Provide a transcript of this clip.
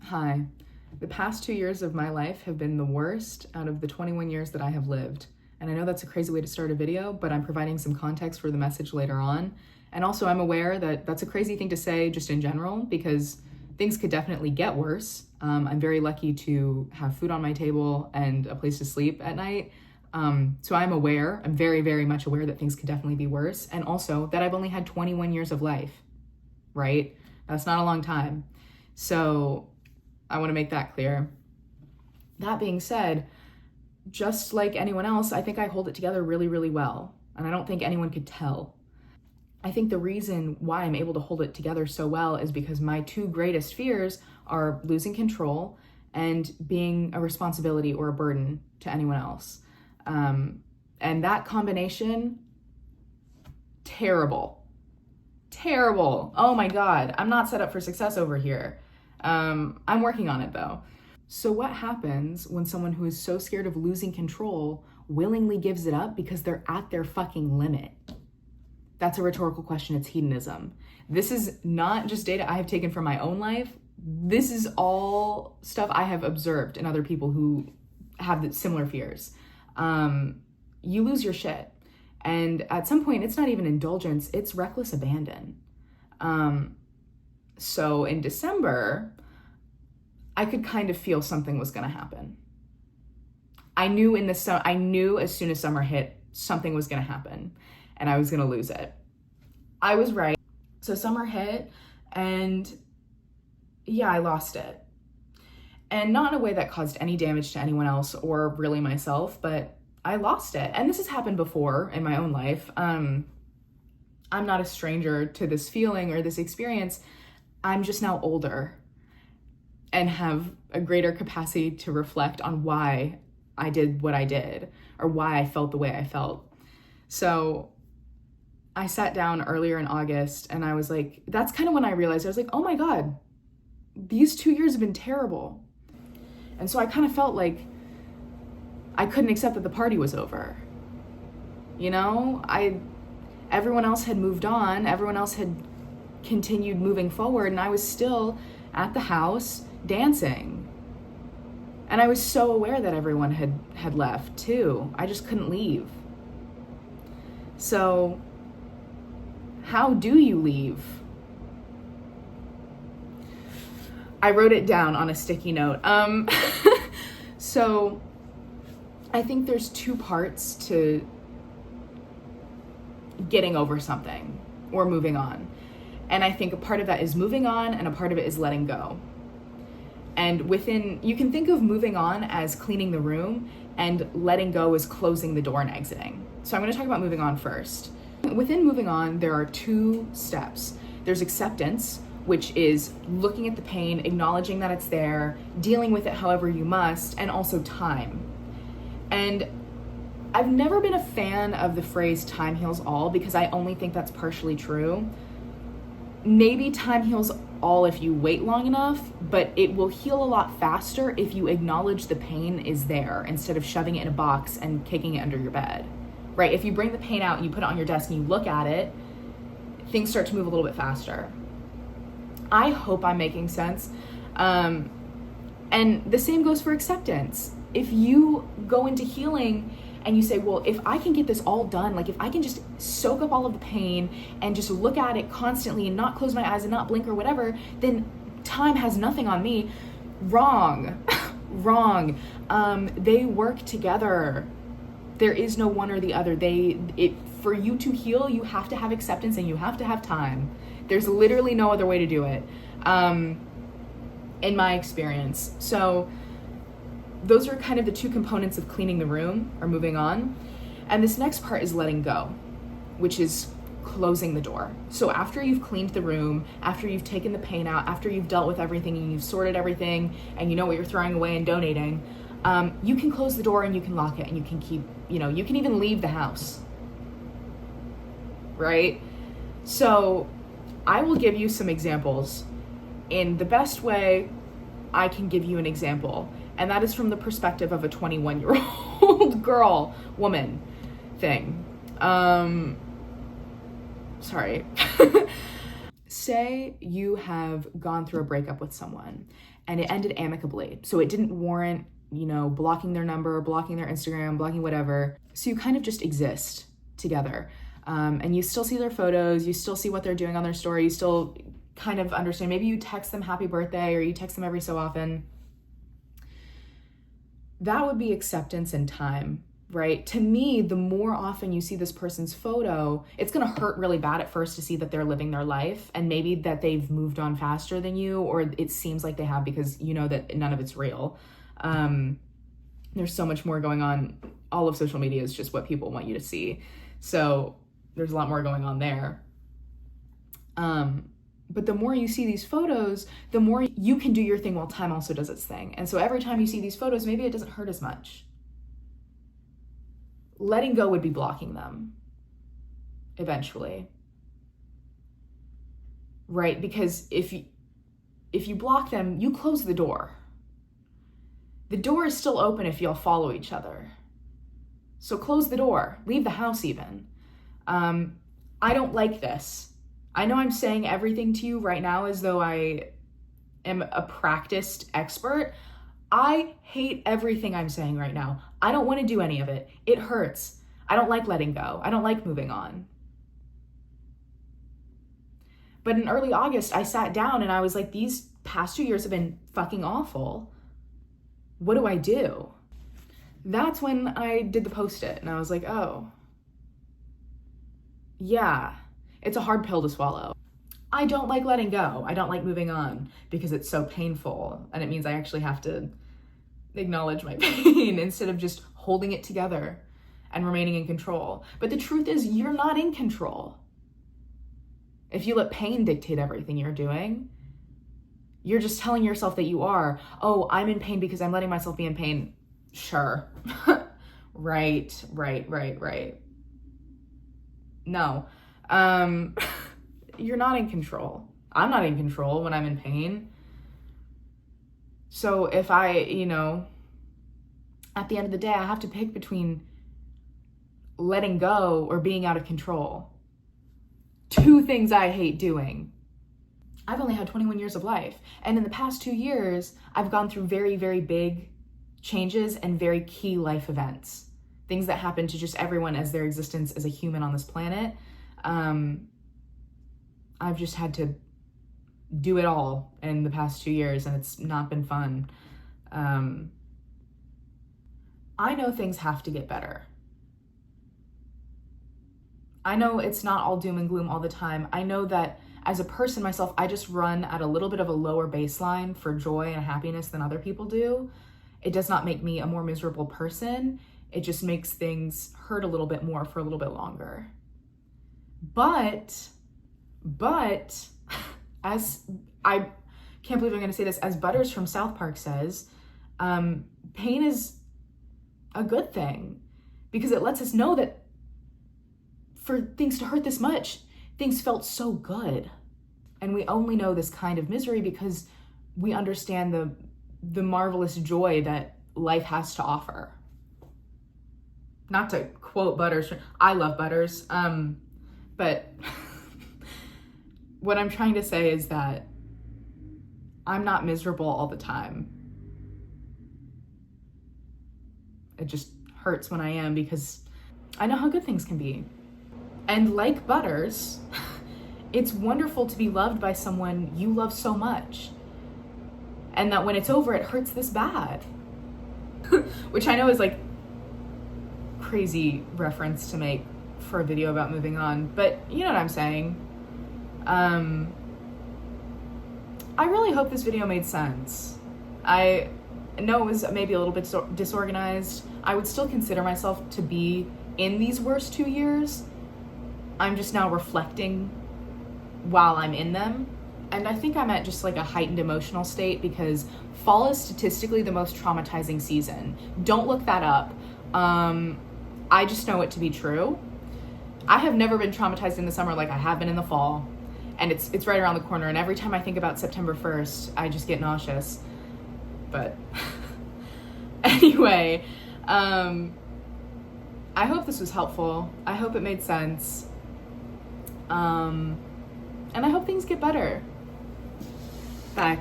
Hi. The past 2 years of my life have been the worst out of the 21 years that I have lived. And I know that's a crazy way to start a video, but I'm providing some context for the message later on. And also I'm aware that that's a crazy thing to say just in general, because things could definitely get worse. I'm very lucky to have food on my table and a place to sleep at night. So I'm very, very much aware that things could definitely be worse. And also that I've only had 21 years of life, right? That's not a long time. So I want to make that clear. That being said, just like anyone else, I think I hold it together really, really well. And I don't think anyone could tell. I think the reason why I'm able to hold it together so well is because my two greatest fears are losing control and being a responsibility or a burden to anyone else. And that combination, terrible. Oh my God, I'm not set up for success over here. I'm working on it though. So what happens when someone who is so scared of losing control willingly gives it up because they're at their fucking limit? That's a rhetorical question. It's hedonism. This is not just data I have taken from my own life. This is all stuff I have observed in other people who have similar fears. You lose your shit. And at some point, it's not even indulgence, it's reckless abandon. So in December, I could kind of feel something was gonna happen. I knew as soon as summer hit, something was gonna happen and I was gonna lose it. I was right. So summer hit and yeah, I lost it. And not in a way that caused any damage to anyone else or really myself, but I lost it. And this has happened before in my own life. I'm not a stranger to this feeling or this experience. I'm just now older and have a greater capacity to reflect on why I did what I did or why I felt the way I felt. So I sat down earlier in August and I was like, that's kind of when I realized, I was like, oh my God, these 2 years have been terrible. And so I kind of felt like I couldn't accept that the party was over. You know, everyone else had moved on, everyone else had continued moving forward, and I was still at the house dancing. And I was so aware that everyone had left too. I just couldn't leave. So how do you leave? I wrote it down on a sticky note. So I think there's two parts to getting over something or moving on. And I think a part of that is moving on and a part of it is letting go. And you can think of moving on as cleaning the room and letting go as closing the door and exiting. So I'm going to talk about moving on first. Within moving on, there are two steps. There's acceptance, which is looking at the pain, acknowledging that it's there, dealing with it however you must, and also time. And I've never been a fan of the phrase time heals all because I only think that's partially true. Maybe time heals all if you wait long enough, but it will heal a lot faster if you acknowledge the pain is there instead of shoving it in a box and kicking it under your bed, right? If you bring the pain out and you put it on your desk and you look at it, things start to move a little bit faster. I hope I'm making sense. And the same goes for acceptance. If you go into healing and you say, well, if I can get this all done, like if I can just soak up all of the pain and just look at it constantly and not close my eyes and not blink or whatever, then time has nothing on me. Wrong. They work together. There is no one or the other. For you to heal, you have to have acceptance and you have to have time. There's literally no other way to do it, in my experience. So those are kind of the two components of cleaning the room or moving on. And this next part is letting go, which is closing the door. So after you've cleaned the room, after you've taken the pain out, after you've dealt with everything and you've sorted everything and you know what you're throwing away and donating, you can close the door and you can lock it and you can you can even leave the house, right? So I will give you some examples. In the best way I can give you an example, and that is from the perspective of a 21-year-old woman thing. Sorry. Say you have gone through a breakup with someone and it ended amicably. So it didn't warrant, blocking their number, blocking their Instagram, blocking whatever. So you kind of just exist together. And you still see their photos, you still see what they're doing on their story, you still kind of understand. Maybe you text them happy birthday, or you text them every so often. That would be acceptance and time, right? To me, the more often you see this person's photo, it's going to hurt really bad at first to see that they're living their life, and maybe that they've moved on faster than you, or it seems like they have because you know that none of it's real. There's so much more going on. All of social media is just what people want you to see. So there's a lot more going on there. But the more you see these photos, the more you can do your thing while time also does its thing. And so every time you see these photos, maybe it doesn't hurt as much. Letting go would be blocking them eventually. Right? Because if you block them, you close the door. The door is still open if y'all follow each other. So close the door, leave the house even. I don't like this. I know I'm saying everything to you right now as though I am a practiced expert. I hate everything I'm saying right now. I don't want to do any of it. It hurts. I don't like letting go. I don't like moving on. But in early August, I sat down and I was like, these past 2 years have been fucking awful. What do I do? That's when I did the post-it and I was like, oh, yeah, it's a hard pill to swallow. I don't like letting go. I don't like moving on because it's so painful, and it means I actually have to acknowledge my pain instead of just holding it together and remaining in control. But the truth is, you're not in control. If you let pain dictate everything you're doing, you're just telling yourself that you are. Oh, I'm in pain because I'm letting myself be in pain. Sure. Right. No. You're not in control. I'm not in control when I'm in pain. So if I, at the end of the day, I have to pick between letting go or being out of control. Two things I hate doing. I've only had 21 years of life. And in the past 2 years, I've gone through very, very big changes and very key life events. Things that happen to just everyone as their existence as a human on this planet. I've just had to do it all in the past 2 years, and it's not been fun. I know things have to get better. I know it's not all doom and gloom all the time. I know that as a person myself, I just run at a little bit of a lower baseline for joy and happiness than other people do. It does not make me a more miserable person. It just makes things hurt a little bit more for a little bit longer. But, as I can't believe I'm going to say this, as Butters from South Park says, pain is a good thing because it lets us know that for things to hurt this much, things felt so good. And we only know this kind of misery because we understand the marvelous joy that life has to offer. Not to quote Butters, I love Butters, but what I'm trying to say is that I'm not miserable all the time. It just hurts when I am because I know how good things can be. And like Butters, it's wonderful to be loved by someone you love so much. And that when it's over, it hurts this bad. Which I know is like crazy reference to make for a video about moving on, but you know what I'm saying. I really hope this video made sense. I know it was maybe a little bit disorganized. I would still consider myself to be in these worst 2 years. I'm just now reflecting while I'm in them. And I think I'm at just like a heightened emotional state because fall is statistically the most traumatizing season. Don't look that up. I just know it to be true. I have never been traumatized in the summer like I have been in the fall. And it's right around the corner. And every time I think about September 1st, I just get nauseous. But anyway, I hope this was helpful. I hope it made sense. And I hope things get better. Bye.